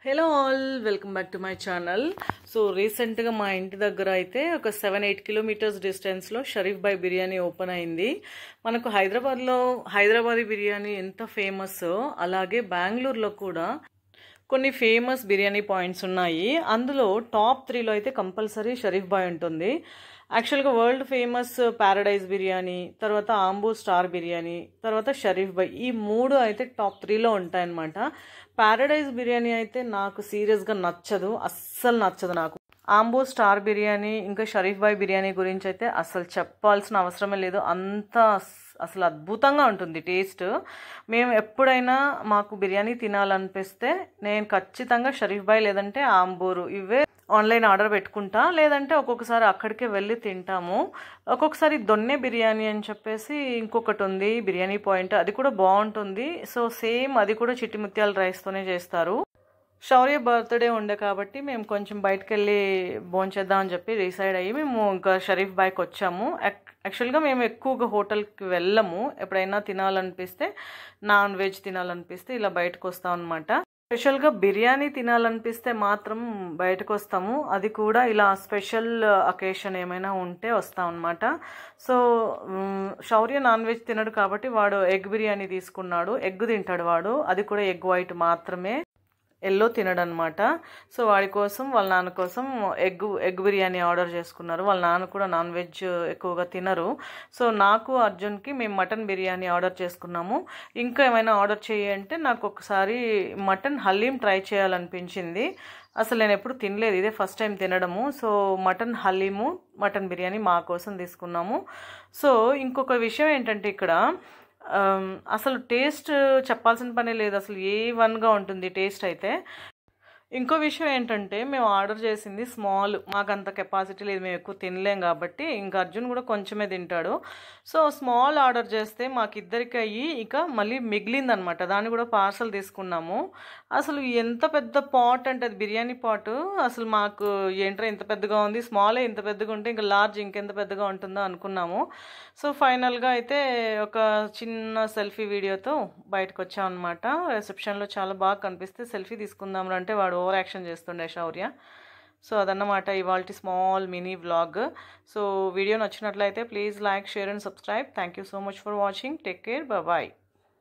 Hello all, welcome back to my channel. So రీసెంట్గా మా ఇంటి దగ్గర అయితే ఒక 7-8 కిలోమీటర్స్ డిస్టెన్స్లో షరీఫ్ బాయ్ బిర్యానీ ఓపెన్ అయింది. మనకు హైదరాబాద్లో హైదరాబాదీ బిర్యానీ ఎంత ఫేమస్, అలాగే బెంగళూరులో కూడా కొన్ని ఫేమస్ బిర్యానీ పాయింట్స్ ఉన్నాయి. అందులో టాప్ 3లో అయితే కంపల్సరీ షరీఫ్ బాయ్ ఉంటుంది. యాక్చువల్గా వరల్డ్ ఫేమస్ ప్యారడైజ్ బిర్యానీ, తర్వాత ఆంబూ స్టార్ బిర్యానీ, తర్వాత షరీఫ్ బాయ్, ఈ మూడు అయితే టాప్ 3లో ఉంటాయన్నమాట. ప్యారడైజ్ బిర్యానీ అయితే నాకు సీరియస్గా నచ్చదు, అస్సలు నచ్చదు నాకు. ఆంబూ స్టార్ బిర్యానీ ఇంకా షరీఫ్ బాయ్ బిర్యానీ గురించి అయితే అసలు చెప్పాల్సిన అవసరమే లేదు. అంత అసలు అద్భుతంగా ఉంటుంది టేస్ట్. మేము ఎప్పుడైనా మాకు బిర్యానీ తినాలనిపిస్తే నేను ఖచ్చితంగా షరీఫ్ బాయ్ లేదంటే ఆంబూరు ఇవే ఆన్లైన్ ఆర్డర్ పెట్టుకుంటా, లేదంటే ఒక్కొక్కసారి అక్కడికే వెళ్ళి తింటాము. ఒక్కొక్కసారి దొన్నె బిర్యానీ అని చెప్పేసి ఇంకొకటి ఉంది బిర్యానీ పాయింట్, అది కూడా బాగుంటుంది. సో సేమ్ అది కూడా చిట్టి ముత్యాల రైస్తోనే చేస్తారు. శౌర్య బర్త్డే ఉండే కాబట్టి మేము కొంచెం బయటకు వెళ్ళి భోంచేద్దాం అని చెప్పి డిసైడ్ అయ్యి మేము ఇంకా షరీఫ్ బాయ్కి వచ్చాము. యాక్చువల్గా మేము ఎక్కువగా హోటల్కి వెళ్ళము, ఎప్పుడైనా తినాలనిపిస్తే నాన్ వెజ్ తినాలనిపిస్తే ఇలా బయటకు వస్తాం అనమాట. స్పెషల్గా బిర్యానీ తినాలనిపిస్తే మాత్రం బయటకు వస్తాము, అది కూడా ఇలా స్పెషల్ అకేషన్ ఏమైనా ఉంటే వస్తాం అనమాట. సో శౌర్య నాన్ వెజ్ తినడు కాబట్టి వాడు ఎగ్ బిర్యానీ తీసుకున్నాడు. ఎగ్ తింటాడు వాడు, అది కూడా ఎగ్ వైట్ మాత్రమే, ఎల్లో తినడనమాట. సో వాడి కోసం వాళ్ళ నాన్న కోసం ఎగ్ బిర్యానీ ఆర్డర్ చేసుకున్నారు. వాళ్ళ నాన్న కూడా నాన్ వెజ్ ఎక్కువగా తినరు. సో నాకు అర్జున్కి మేము మటన్ బిర్యానీ ఆర్డర్ చేసుకున్నాము. ఇంకా ఏమైనా ఆర్డర్ చేయంటే నాకు ఒకసారి మటన్ హలీం ట్రై చేయాలనిపించింది. అసలు నేను ఎప్పుడు తినలేదు, ఇదే ఫస్ట్ టైం తినడము. So mutton haleem mutton biryani మా కోసం తీసుకున్నాము. సో ఇంకొక విషయం ఏంటంటే ఇక్కడ అసలు టేస్ట్ చెప్పాల్సిన పనే లేదు, అసలు A1గా ఉంటుంది టేస్ట్ అయితే. ఇంకో విషయం ఏంటంటే మేము ఆర్డర్ చేసింది స్మాల్, మాకు అంత కెపాసిటీ లేదు, మేము ఎక్కువ తినలేం కాబట్టి ఇంకా అర్జున్ కూడా కొంచెమే తింటాడు. సో స్మాల్ ఆర్డర్ చేస్తే మాకు ఇద్దరికి అయ్యి ఇక మళ్ళీ మిగిలిందనమాట, దాన్ని కూడా పార్సల్ తీసుకున్నాము. అసలు ఎంత పెద్ద పాట్ అంటే అది బిర్యానీ పాటు, అసలు మాకు ఏంట్రా ఇంత పెద్దగా ఉంది, స్మాలే ఇంత పెద్దగా ఉంటే ఇంకా లార్జ్ ఇంకెంత పెద్దగా ఉంటుందో అనుకున్నాము. సో ఫైనల్గా అయితే ఒక చిన్న సెల్ఫీ వీడియోతో బయటకు వచ్చామన్నమాట. రిసెప్షన్లో చాలా బాగా కనిపిస్తే సెల్ఫీ తీసుకుందాం అంటే వాడు ఓవర్ యాక్షన్ చేస్తుండే శౌర్య. సో అదన్నమాట ఇవాల్టి small mini vlog. So video నచ్చినట్లయితే please like, share and subscribe. Thank you so much for watching. Take care, bye.